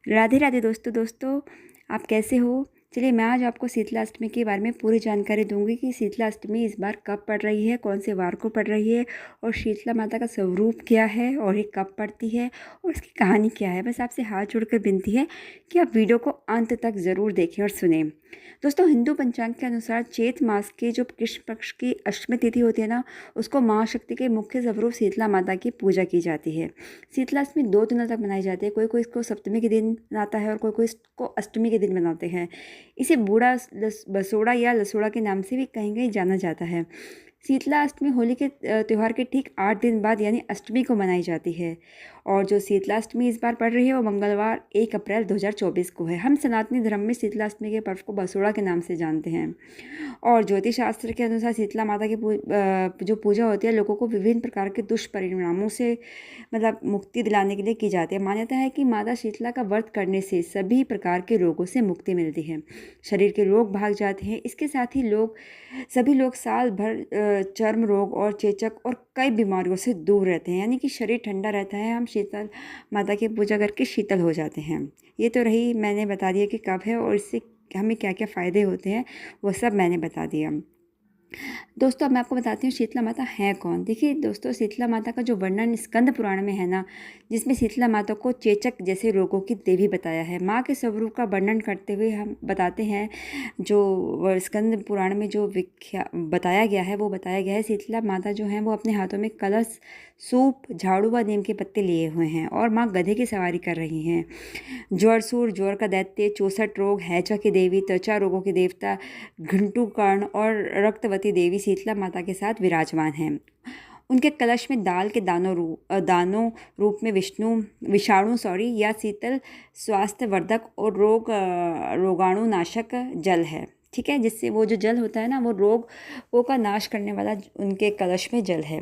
राधे राधे दोस्तों आप कैसे हो। चलिए मैं आज आपको शीतला अष्टमी के बारे में पूरी जानकारी दूंगी कि शीतला अष्टमी इस बार कब पड़ रही है, कौन से वार को पड़ रही है और शीतला माता का स्वरूप क्या है और ये कब पड़ती है और इसकी कहानी क्या है। बस आपसे हाथ जोड़कर विनती है कि आप वीडियो को अंत तक ज़रूर देखें और सुने। दोस्तों, हिंदू पंचांग के अनुसार चैत मास के जो कृष्ण पक्ष की अष्टमी तिथि होती है ना, उसको महाशक्ति के मुख्य स्वरूप शीतला माता की पूजा की जाती है। शीतला अष्टमी 2 दिनों तक मनाई जाती है। कोई इसको सप्तमी के दिन मनाता है और कोई इसको अष्टमी के दिन मनाते हैं। इसे बूढ़ा बसोड़ा या लसोड़ा के नाम से भी कहीं कहीं जाना जाता है। शीतला अष्टमी होली के त्यौहार के ठीक 8 दिन बाद यानी अष्टमी को मनाई जाती है। और जो शीतला अष्टमी इस बार पड़ रही है वो मंगलवार 1 अप्रैल 2024 को है। हम सनातनी धर्म में शीतला अष्टमी के पर्व को बसोड़ा के नाम से जानते हैं। और ज्योतिष शास्त्र के अनुसार शीतला माता की जो पूजा होती है लोगों को विभिन्न प्रकार के दुष्परिणामों से मतलब मुक्ति दिलाने के लिए की जाती है। मान्यता है कि माता शीतला का व्रत करने से सभी प्रकार के रोगों से मुक्ति मिलती है, शरीर के रोग भाग जाते हैं। इसके साथ ही सभी लोग साल भर चर्म रोग और चेचक और कई बीमारियों से दूर रहते हैं, यानी कि शरीर ठंडा रहता है। हम शीतल माता की पूजा करके शीतल हो जाते हैं। ये तो रही, मैंने बता दिया कि कब है और इससे हमें क्या क्या फ़ायदे होते हैं, वो सब मैंने बता दिया। दोस्तों, अब मैं आपको बताती हूँ शीतला माता है कौन। देखिए दोस्तों, शीतला माता का जो वर्णन स्कंद पुराण में है ना, जिसमें शीतला माता को चेचक जैसे रोगों की देवी बताया है। माँ के स्वरूप का वर्णन करते हुए हम बताते हैं, जो स्कंद पुराण में जो बताया गया है वो बताया गया है। शीतला माता जो हैं वो अपने हाथों में कलश, सूप, झाड़ू व नीम के पत्ते लिए हुए हैं और माँ गधे की सवारी कर रही हैं। ज्वरसूर, ज्वर का दैत्य, 64 रोग, हैजा की देवी, त्वचा रोगों के देवता घंटू कर्ण और रक्तवती देवी शीतला माता के साथ विराजमान हैं। उनके कलश में दाल के दानों रूप में विषाणु या शीतल स्वास्थ्यवर्धक और रोगाणु नाशक जल है। ठीक है, जिससे वो जो जल होता है ना, वो रोगों का नाश करने वाला उनके कलश में जल है।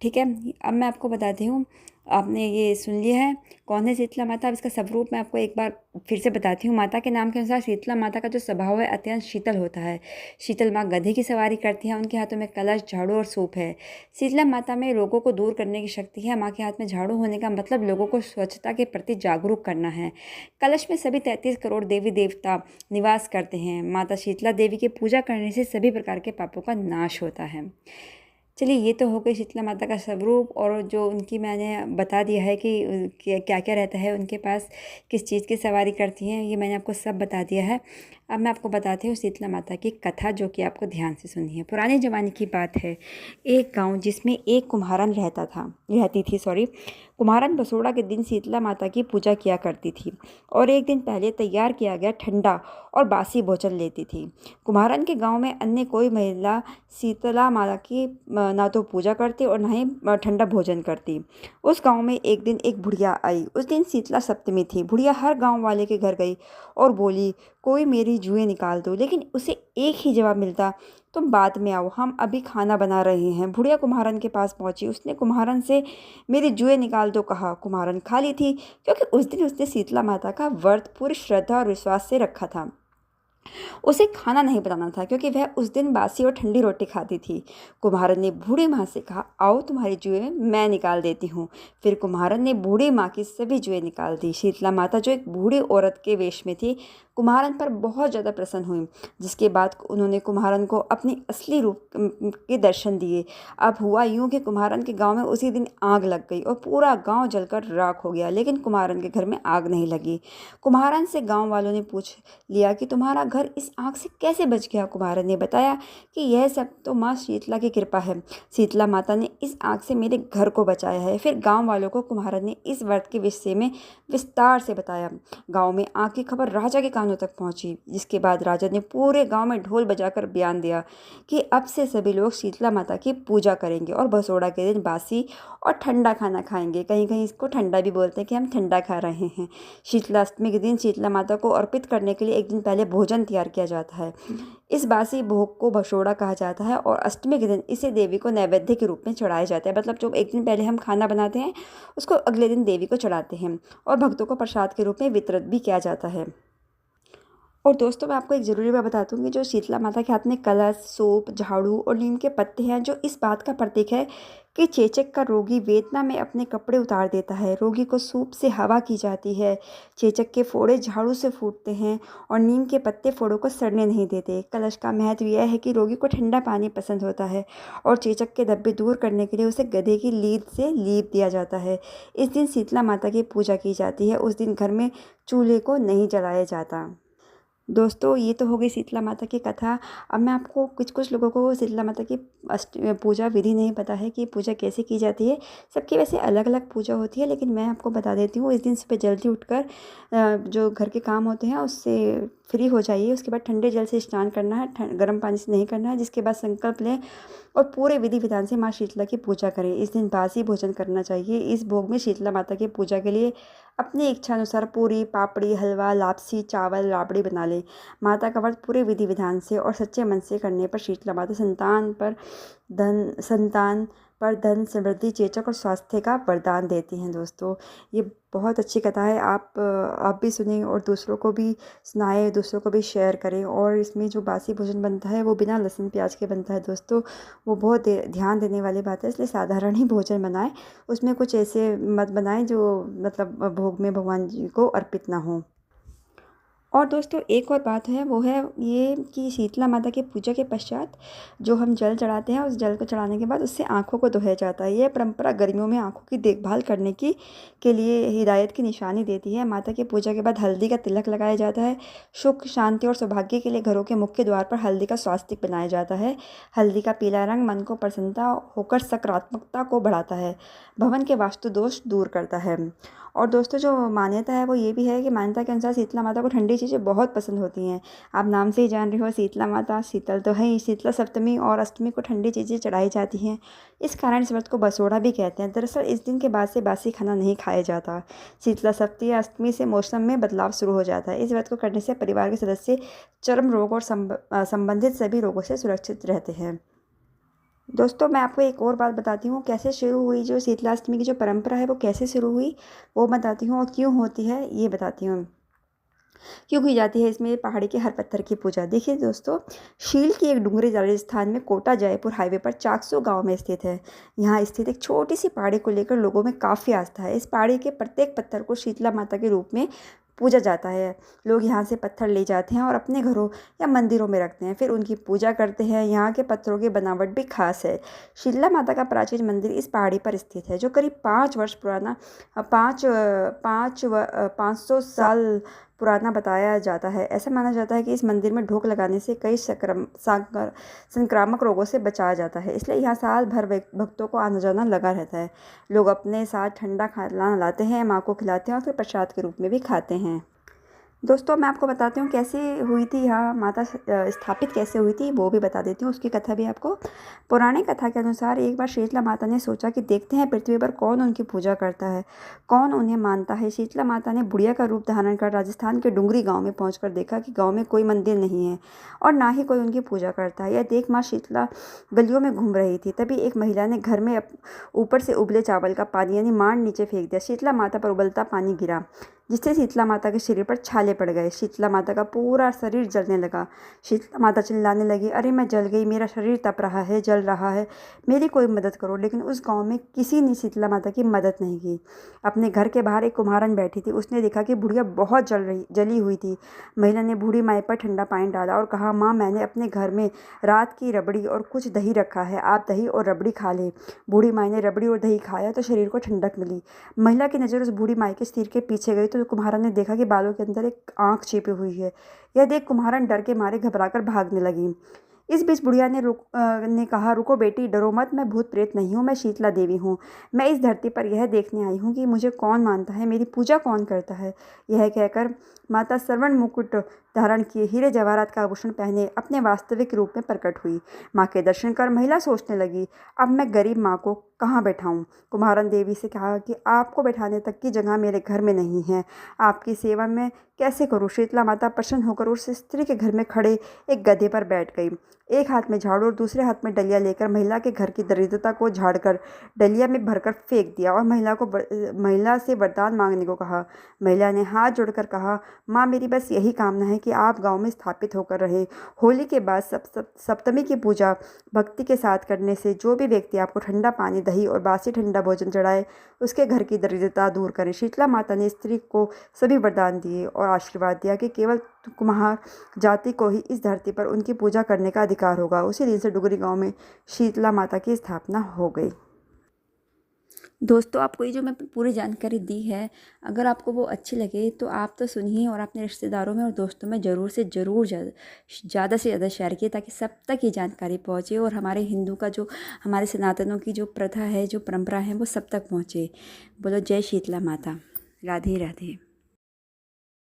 ठीक है, अब मैं आपको बताती हूँ। आपने ये सुन लिया है कौन है शीतला माता। अब इसका स्वरूप मैं आपको एक बार फिर से बताती हूँ। माता के नाम के अनुसार शीतला माता का जो स्वभाव है अत्यंत शीतल होता है। शीतल माँ गधे की सवारी करती हैं, उनके हाथों में कलश, झाड़ू और सूप है। शीतला माता में रोगों को दूर करने की शक्ति है। माँ के हाथ में झाड़ू होने का मतलब लोगों को स्वच्छता के प्रति जागरूक करना है। कलश में सभी 33 करोड़ देवी देवता निवास करते हैं। माता शीतला देवी की पूजा करने से सभी प्रकार के पापों का नाश होता है। चलिए, ये तो हो गई शीतला माता का स्वरूप और जो उनकी मैंने बता दिया है कि क्या क्या रहता है उनके पास, किस चीज़ की सवारी करती हैं, ये मैंने आपको सब बता दिया है। अब मैं आपको बताती हूँ शीतला माता की कथा, जो कि आपको ध्यान से सुननी है। पुराने ज़माने की बात है। एक गांव जिसमें एक कुम्हारन रहती थी कुम्हारन बसोड़ा के दिन शीतला माता की पूजा किया करती थी और एक दिन पहले तैयार किया गया ठंडा और बासी भोजन लेती थी। कुम्हारन के गांव में अन्य कोई महिला शीतला माता की ना तो पूजा करती और ना ही ठंडा भोजन करती। उस गांव में एक दिन एक बुढ़िया आई। उस दिन शीतला सप्तमी थी। बुढ़िया हर गांव वाले के घर गई और बोली, कोई मेरी जुएं निकाल दो। लेकिन उसे एक ही जवाब मिलता, तुम बाद में आओ, हम अभी खाना बना रहे हैं। बुढ़िया कुम्हारन के पास पहुंची। उसने कुम्हारन से मेरी जुएं निकाल दो कहा। कुम्हारन खाली थी, क्योंकि उस दिन उसने शीतला माता का व्रत पूरी श्रद्धा और विश्वास से रखा था। उसे खाना नहीं बनाना था, क्योंकि वह उस दिन बासी और ठंडी रोटी खाती थी। कुम्हारन ने बूढ़ी माँ से कहा, आओ तुम्हारी जुएं मैं निकाल देती हूँ। फिर कुम्हारन ने बूढ़ी माँ की सभी जुएं निकाल दी। शीतला माता, जो एक बूढ़ी औरत के वेश में थी, कुम्हारन पर बहुत ज़्यादा प्रसन्न हुई, जिसके बाद उन्होंने कुम्हारन को अपनी असली रूप के दर्शन दिए। अब हुआ यूं कि कुम्हारन के गांव में उसी दिन आग लग गई और पूरा गांव जलकर राख हो गया, लेकिन कुम्हारन के घर में आग नहीं लगी। कुम्हारन से गांव वालों ने पूछ लिया कि तुम्हारा घर इस आग से कैसे बच गया। कुम्हारन ने बताया कि यह सब तो माँ शीतला की कृपा है। शीतला माता ने इस आग से मेरे घर को बचाया है। फिर गांव वालों को कुम्हारन ने इस व्रत के विषय में विस्तार से बताया। गांव में आग की खबर राजा के कानों तक पहुंची, जिसके बाद राजा ने पूरे गांव में ढोल बजाकर बयान दिया कि अब से सभी लोग शीतला माता की पूजा करेंगे और बसोड़ा के दिन बासी और ठंडा खाना खाएंगे। कहीं कहीं इसको ठंडा भी बोलते हैं कि हम ठंडा खा रहे हैं। शीतला अष्टमी के दिन शीतला माता को अर्पित करने के लिए एक दिन पहले भोजन तैयार किया जाता है। इस बासी भोग को बसोड़ा कहा जाता है और अष्टमी के दिन इसे देवी को नैवेद्य के रूप में चढ़ाया जाता है। मतलब जो एक दिन पहले हम खाना बनाते हैं, उसको अगले दिन देवी को चढ़ाते हैं और भक्तों को प्रसाद के रूप में वितरित भी किया जाता है। और दोस्तों, मैं आपको एक ज़रूरी बात बता दूँ कि जो शीतला माता के हाथ में कलश, सूप, झाड़ू और नीम के पत्ते हैं, जो इस बात का प्रतीक है कि चेचक का रोगी वेदना में अपने कपड़े उतार देता है। रोगी को सूप से हवा की जाती है। चेचक के फोड़े झाड़ू से फूटते हैं और नीम के पत्ते फोड़ों को सड़ने नहीं देते। कलश का महत्व यह है कि रोगी को ठंडा पानी पसंद होता है और चेचक के धब्बे दूर करने के लिए उसे गधे की लीद से लीप दिया जाता है। इस दिन शीतला माता की पूजा की जाती है। उस दिन घर में चूल्हे को नहीं जलाया जाता। दोस्तों, ये तो हो गई शीतला माता की कथा। अब मैं आपको कुछ कुछ लोगों को शीतला माता की पूजा विधि नहीं पता है कि पूजा कैसे की जाती है। सबकी वैसे अलग अलग पूजा होती है, लेकिन मैं आपको बता देती हूँ। इस दिन सुबह जल्दी उठकर जो घर के काम होते हैं उससे फ्री हो जाइए। उसके बाद ठंडे जल से स्नान करना है, गर्म पानी से नहीं करना है। जिसके बाद संकल्प लें और पूरे विधि विधान से माँ शीतला की पूजा करें। इस दिन बासी भोजन करना चाहिए। इस भोग में शीतला माता की पूजा के लिए अपनी इच्छा अनुसार पूरी, पापड़ी, हलवा, लापसी, चावल, राबड़ी बना लें। माता का व्रत पूरे विधि विधान से और सच्चे मन से करने पर शीतला माता संतान पर धन, समृद्धि, चेचक और स्वास्थ्य का वरदान देती हैं। दोस्तों, ये बहुत अच्छी कथा है। आप भी सुनें और दूसरों को भी सुनाएं, दूसरों को भी शेयर करें। और इसमें जो बासी भोजन बनता है वो बिना लहसुन प्याज के बनता है। दोस्तों, वो बहुत ध्यान देने वाली बात है, इसलिए साधारण ही भोजन बनाएं। उसमें कुछ ऐसे मत बनाएं जो मतलब भोग में भगवान जी को अर्पित ना हो। और दोस्तों, एक और बात है, वो है ये कि शीतला माता की पूजा के पश्चात जो हम जल चढ़ाते हैं, उस जल को चढ़ाने के बाद उससे आँखों को धोया जाता है। यह परंपरा गर्मियों में आँखों की देखभाल करने की के लिए हिदायत की निशानी देती है। माता की पूजा के बाद हल्दी का तिलक लगाया जाता है। सुख, शांति और सौभाग्य के लिए घरों के मुख्य द्वार पर हल्दी का स्वास्तिक बनाया जाता है। हल्दी का पीला रंग मन को प्रसन्नता होकर सकारात्मकता को बढ़ाता है, भवन के वास्तु दोष दूर करता है। और दोस्तों, जो मान्यता है वो ये भी है कि मान्यता के अनुसार शीतला माता को ठंडी चीज़ें बहुत पसंद होती हैं। आप नाम से ही जान रहे हो, शीतला माता शीतल तो है ही। शीतला सप्तमी और अष्टमी को ठंडी चीज़ें चढ़ाई जाती हैं। इस कारण इस व्रत को बसोड़ा भी कहते हैं। दरअसल इस दिन के बाद से बासी खाना नहीं खाया जाता। शीतला सप्तमी या अष्टमी से मौसम में बदलाव शुरू हो जाता है। इस व्रत को करने से परिवार के सदस्य चर्म रोग और संबंधित सभी रोगों से सुरक्षित रहते हैं। दोस्तों, मैं आपको एक और बात बताती हूँ, कैसे शुरू हुई जो शीतलाष्टमी की जो परंपरा है वो कैसे शुरू हुई वो बताती हूँ, और क्यों होती है ये बताती हूँ। क्यों की जाती है इसमें पहाड़ी के हर पत्थर की पूजा। देखिए दोस्तों, शील की एक डूंगरी राजस्थान में कोटा जयपुर हाईवे पर चाकसू गांव में स्थित है। यहाँ स्थित एक छोटी सी पहाड़ी को लेकर लोगों में काफ़ी आस्था है। इस पहाड़ी के प्रत्येक पत्थर को शीतला माता के रूप में पूजा जाता है। लोग यहाँ से पत्थर ले जाते हैं और अपने घरों या मंदिरों में रखते हैं, फिर उनकी पूजा करते हैं। यहाँ के पत्थरों की बनावट भी खास है। शीतला माता का प्राचीन मंदिर इस पहाड़ी पर स्थित है, जो करीब 5 वर्ष पुराना 500 साल पुराना बताया जाता है। ऐसा माना जाता है कि इस मंदिर में ढोक लगाने से कई संक्रामक रोगों से बचाया जाता है, इसलिए यहाँ साल भर भक्तों को आना जाना लगा रहता है। लोग अपने साथ ठंडा खाना लाते हैं, माँ को खिलाते हैं और फिर प्रसाद के रूप में भी खाते हैं। दोस्तों, मैं आपको बताती हूँ कैसे हुई थी यहाँ माता स्थापित कैसे हुई थी, वो भी बता देती हूँ, उसकी कथा भी आपको। पौराणिक कथा के अनुसार एक बार शीतला माता ने सोचा कि देखते हैं पृथ्वी पर कौन उनकी पूजा करता है, कौन उन्हें मानता है। शीतला माता ने बुढ़िया का रूप धारण कर राजस्थान के डुंगरी गाँव में पहुँच देखा कि गाँव में कोई मंदिर नहीं है और ना ही कोई उनकी पूजा करता है। यह देख माँ शीतला गलियों में घूम रही थी। तभी एक महिला ने घर में ऊपर से उबले चावल का पानी यानी मांड नीचे फेंक दिया। शीतला माता पर उबलता पानी गिरा, जिससे शीतला माता के शरीर पर छाले पड़ गए। शीतला माता का पूरा शरीर जलने लगा। शीतला माता चिल्लाने लगी, अरे मैं जल गई, मेरा शरीर तप रहा है, जल रहा है, मेरी कोई मदद करो। लेकिन उस गांव में किसी ने शीतला माता की मदद नहीं की। अपने घर के बाहर एक कुम्हारन बैठी थी। उसने देखा कि बुढ़िया बहुत जली हुई थी। महिला ने बूढ़ी माई पर ठंडा पानी डाला और कहा, माँ, मैंने अपने घर में रात की रबड़ी और कुछ दही रखा है, आप दही और रबड़ी खा लें। बूढ़ी माई ने रबड़ी और दही खाया तो शरीर को ठंडक मिली। महिला की नज़र उस बूढ़ी माई के सिर के पीछे गई तो कुम्हारन ने देखा कि बालों के अंदर एक आंख छिपी हुई है। यह देख कुम्हारन डर के मारे घबराकर भागने लगी। इस बीच बुढ़िया ने कहा, रुको बेटी, डरो मत, मैं भूत प्रेत नहीं हूँ, मैं शीतला देवी हूँ। मैं इस धरती पर यह देखने आई हूँ कि मुझे कौन मानता है, मेरी पूजा कौन करता है। यह कहकर माता स्वर्ण मुकुट धारण किए, हीरे जवाहरात का आभूषण पहने अपने वास्तविक रूप में प्रकट हुई। माँ के दर्शन कर महिला सोचने लगी, अब मैं गरीब माँ को कहाँ बैठाऊँ। कुम्हारन देवी से कहा कि आपको बैठाने तक की जगह मेरे घर में नहीं है, आपकी सेवा में कैसे करूँ। शीतला माता प्रसन्न होकर उस स्त्री के घर में खड़े एक गधे पर बैठ गई। एक हाथ में झाड़ू और दूसरे हाथ में डलिया लेकर महिला के घर की दरिद्रता को झाड़कर डलिया में भरकर फेंक दिया और महिला से वरदान मांगने को कहा। महिला ने हाथ जोड़कर कहा, माँ, मेरी बस यही कामना है कि आप गांव में स्थापित होकर रहे। होली के बाद सप्तमी की पूजा भक्ति के साथ करने से जो भी व्यक्ति आपको ठंडा पानी, दही और बासी ठंडा भोजन चढ़ाए, उसके घर की दरिद्रता दूर करें। शीतला माता ने स्त्री को सभी वरदान दिए और आशीर्वाद दिया कि केवल कुम्हार जाति को ही इस धरती पर उनकी पूजा करने का अधिकार होगा। उसी दिन से डुगरी गांव में शीतला माता की स्थापना हो गई। दोस्तों, आपको ये जो मैं पूरी जानकारी दी है, अगर आपको वो अच्छी लगे तो आप तो सुनिए और अपने रिश्तेदारों में और दोस्तों में ज़रूर से ज़रूर ज़्यादा से ज़्यादा शेयर किए, ताकि सब तक ये जानकारी पहुँचे और हमारे हिंदू का जो, हमारे सनातनों की जो प्रथा है, जो परंपरा है, वो सब तक पहुँचे। बोलो जय शीतला माता। राधे राधे।